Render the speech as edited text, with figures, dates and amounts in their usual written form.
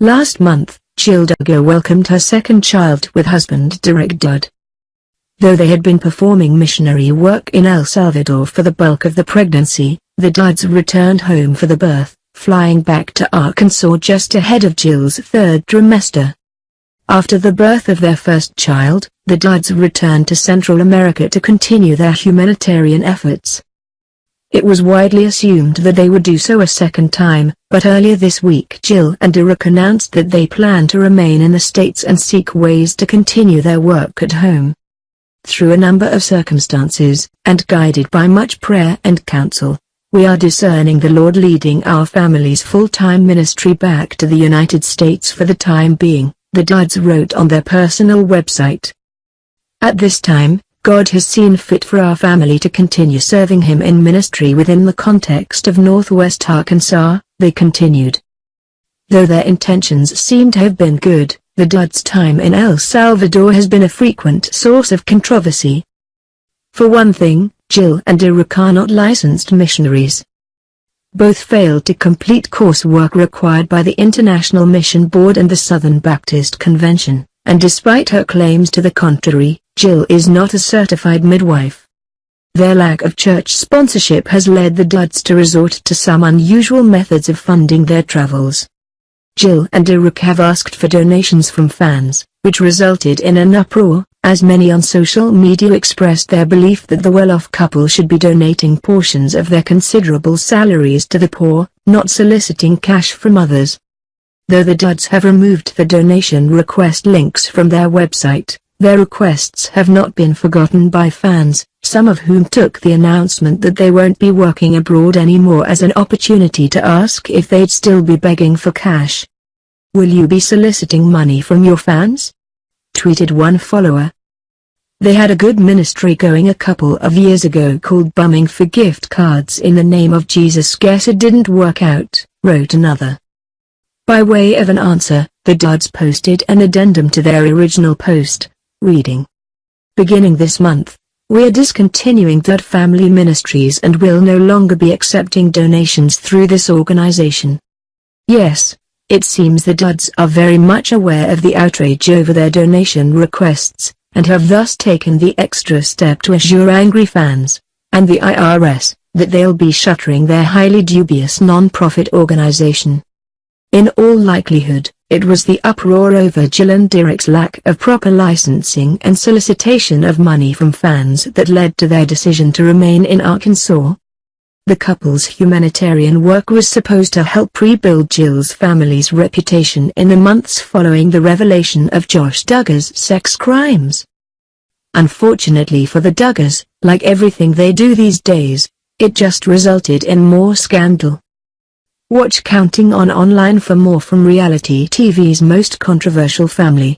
Last month, Jill Duggar welcomed her second child with husband Derick Dillard. Though they had been performing missionary work in El Salvador for the bulk of the pregnancy, the Dillards returned home for the birth, flying back to Arkansas just ahead of Jill's third trimester. After the birth of their first child, the Dillards returned to Central America to continue their humanitarian efforts. It was widely assumed that they would do so a second time, but earlier this week Jill and Derick announced that they plan to remain in the States and seek ways to continue their work at home. Through a number of circumstances, and guided by much prayer and counsel, we are discerning the Lord leading our family's full-time ministry back to the United States for the time being, the Dillards wrote on their personal website. At this time, God has seen fit for our family to continue serving Him in ministry within the context of Northwest Arkansas, they continued. Though their intentions seem to have been good, the Dillards' time in El Salvador has been a frequent source of controversy. For one thing, Jill and Derick are not licensed missionaries. Both failed to complete coursework required by the International Mission Board and the Southern Baptist Convention, and despite her claims to the contrary, Jill is not a certified midwife. Their lack of church sponsorship has led the Dillards to resort to some unusual methods of funding their travels. Jill and Derick have asked for donations from fans, which resulted in an uproar, as many on social media expressed their belief that the well-off couple should be donating portions of their considerable salaries to the poor, not soliciting cash from others. Though the Dillards have removed the donation request links from their website, their requests have not been forgotten by fans, some of whom took the announcement that they won't be working abroad anymore as an opportunity to ask if they'd still be begging for cash. "Will you be soliciting money from your fans?" tweeted one follower. "They had a good ministry going a couple of years ago called Bumming for Gift Cards in the Name of Jesus. Guess it didn't work out," wrote another. By way of an answer, the Dillards posted an addendum to their original post, reading, "Beginning this month, we are discontinuing Dillard Family Ministries and will no longer be accepting donations through this organization." Yes, it seems the Dillards are very much aware of the outrage over their donation requests, and have thus taken the extra step to assure angry fans, and the IRS, that they'll be shuttering their highly dubious non-profit organization. In all likelihood, it was the uproar over Jill and Derick's lack of proper licensing and solicitation of money from fans that led to their decision to remain in Arkansas. The couple's humanitarian work was supposed to help rebuild Jill's family's reputation in the months following the revelation of Josh Duggar's sex crimes. Unfortunately for the Duggars, like everything they do these days, it just resulted in more scandal. Watch Counting On online for more from reality TV's most controversial family.